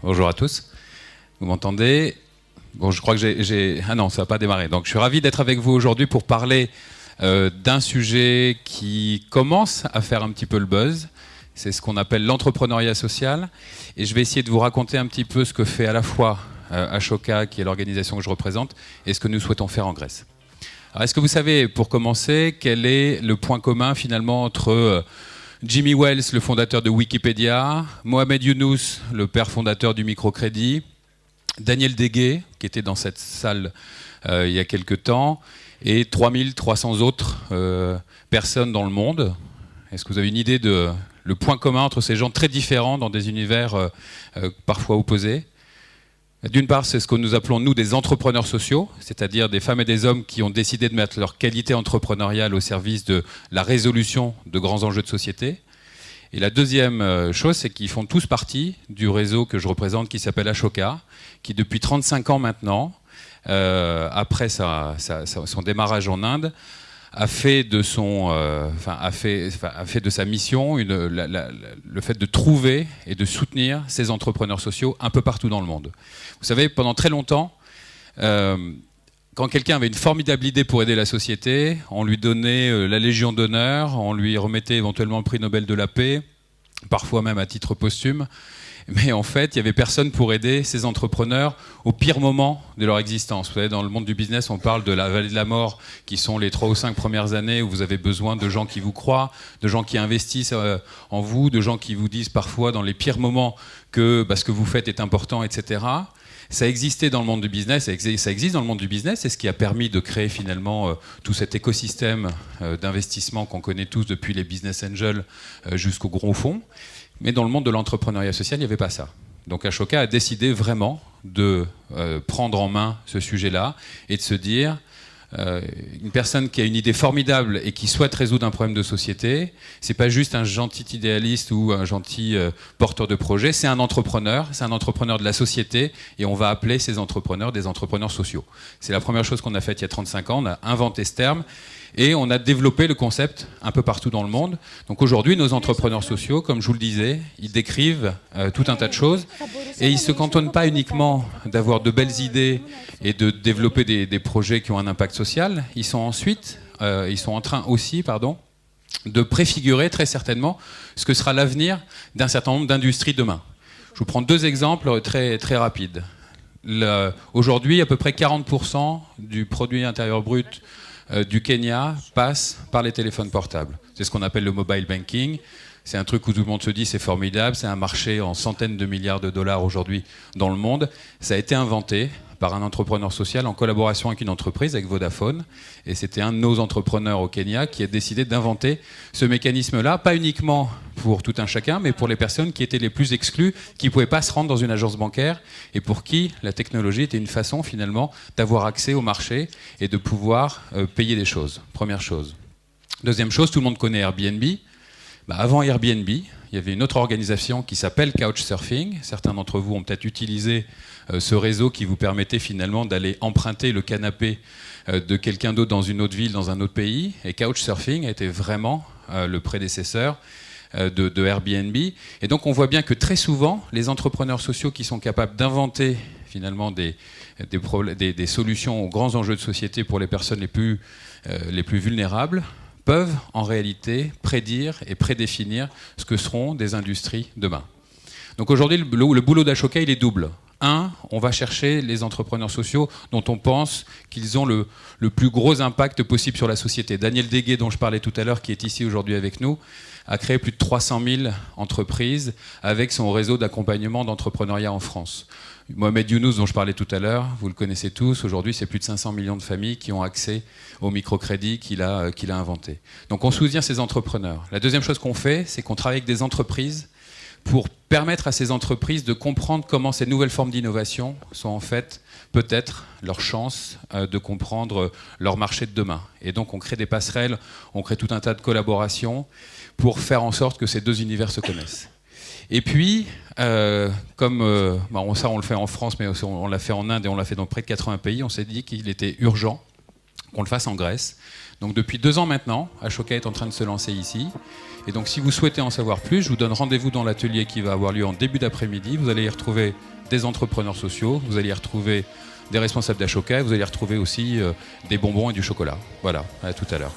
Bonjour à tous. Vous m'entendez? Bon, je crois que j'ai... Ah non, ça n'a pas démarré. Donc, je suis ravi d'être avec vous aujourd'hui pour parler d'un sujet qui commence à faire un petit peu le buzz. C'est ce qu'on appelle l'entrepreneuriat social. Et je vais essayer de vous raconter un petit peu ce que fait à la fois Ashoka, qui est l'organisation que je représente, et ce que nous souhaitons faire en Grèce. Alors, est-ce que vous savez, pour commencer, quel est le point commun finalement entre Jimmy Wales, le fondateur de Wikipédia, Mohamed Younous, le père fondateur du microcrédit, Daniel Deguet, qui était dans cette salle il y a quelques temps, et 3300 autres personnes dans le monde? Est-ce que vous avez une idée de le point commun entre ces gens très différents dans des univers parfois opposés? D'une part, c'est ce que nous appelons, nous, des entrepreneurs sociaux, c'est-à-dire des femmes et des hommes qui ont décidé de mettre leur qualité entrepreneuriale au service de la résolution de grands enjeux de société. Et la deuxième chose, c'est qu'ils font tous partie du réseau que je représente qui s'appelle Ashoka, qui depuis 35 ans maintenant, après son démarrage en Inde, a fait de sa mission le fait de trouver et de soutenir ces entrepreneurs sociaux un peu partout dans le monde. Vous savez, pendant très longtemps, quand quelqu'un avait une formidable idée pour aider la société, on lui donnait la Légion d'honneur, on lui remettait éventuellement le prix Nobel de la paix, parfois même à titre posthume. Mais en fait, il n'y avait personne pour aider ces entrepreneurs au pire moment de leur existence. Vous savez, dans le monde du business, on parle de la vallée de la mort, qui sont les 3 ou 5 premières années où vous avez besoin de gens qui vous croient, de gens qui investissent en vous, de gens qui vous disent parfois dans les pires moments que ce que vous faites est important, etc. Ça existait dans le monde du business, ça existe dans le monde du business, c'est ce qui a permis de créer finalement tout cet écosystème d'investissement qu'on connaît tous depuis les business angels jusqu'au gros fonds. Mais dans le monde de l'entrepreneuriat social, il n'y avait pas ça. Donc Ashoka a décidé vraiment de prendre en main ce sujet-là et de se dire, une personne qui a une idée formidable et qui souhaite résoudre un problème de société, c'est pas juste un gentil idéaliste ou un gentil porteur de projet, c'est un entrepreneur de la société, et on va appeler ces entrepreneurs des entrepreneurs sociaux. C'est la première chose qu'on a faite il y a 35 ans, on a inventé ce terme. Et on a développé le concept un peu partout dans le monde. Donc aujourd'hui, nos entrepreneurs sociaux, comme je vous le disais, ils décrivent tout un tas de choses. Et ils ne se cantonnent pas uniquement d'avoir de belles idées et de développer des projets qui ont un impact social. Ils sont en train aussi de préfigurer très certainement ce que sera l'avenir d'un certain nombre d'industries demain. Je vous prends 2 exemples très, très rapides. Aujourd'hui, à peu près 40% du produit intérieur brut du Kenya passe par les téléphones portables. C'est ce qu'on appelle le mobile banking. C'est un truc où tout le monde se dit c'est formidable, c'est un marché en centaines de milliards de dollars aujourd'hui dans le monde. Ça a été inventé par un entrepreneur social en collaboration avec une entreprise, avec Vodafone. Et c'était un de nos entrepreneurs au Kenya qui a décidé d'inventer ce mécanisme-là, pas uniquement pour tout un chacun, mais pour les personnes qui étaient les plus exclues, qui ne pouvaient pas se rendre dans une agence bancaire, et pour qui la technologie était une façon finalement d'avoir accès au marché et de pouvoir payer des choses. Première chose. Deuxième chose, tout le monde connaît Airbnb. Avant Airbnb, il y avait une autre organisation qui s'appelle Couchsurfing. Certains d'entre vous ont peut-être utilisé ce réseau qui vous permettait finalement d'aller emprunter le canapé de quelqu'un d'autre dans une autre ville, dans un autre pays. Et Couchsurfing a été vraiment le prédécesseur de Airbnb. Et donc on voit bien que très souvent, les entrepreneurs sociaux qui sont capables d'inventer finalement des solutions aux grands enjeux de société pour les personnes les plus vulnérables, peuvent en réalité prédire et prédéfinir ce que seront des industries demain. Donc aujourd'hui, le boulot d'Ashoka, il est double. On va chercher les entrepreneurs sociaux dont on pense qu'ils ont le plus gros impact possible sur la société. Daniel Deguet, dont je parlais tout à l'heure, qui est ici aujourd'hui avec nous, a créé plus de 300 000 entreprises avec son réseau d'accompagnement d'entrepreneuriat en France. Mohamed Younous, dont je parlais tout à l'heure, vous le connaissez tous, aujourd'hui c'est plus de 500 millions de familles qui ont accès au microcrédit qu'il a inventé. Donc on soutient ces entrepreneurs. La deuxième chose qu'on fait, c'est qu'on travaille avec des entreprises pour permettre à ces entreprises de comprendre comment ces nouvelles formes d'innovation sont en fait peut-être leur chance de comprendre leur marché de demain. Et donc on crée des passerelles, on crée tout un tas de collaborations pour faire en sorte que ces 2 univers se connaissent. Et puis, comme ça on le fait en France, mais aussi on l'a fait en Inde et on l'a fait dans près de 80 pays, on s'est dit qu'il était urgent qu'on le fasse en Grèce. Donc depuis 2 ans maintenant, Ashoka est en train de se lancer ici. Et donc si vous souhaitez en savoir plus, je vous donne rendez-vous dans l'atelier qui va avoir lieu en début d'après-midi. Vous allez y retrouver des entrepreneurs sociaux, vous allez y retrouver des responsables d'Ashoka, vous allez y retrouver aussi des bonbons et du chocolat. Voilà, à tout à l'heure.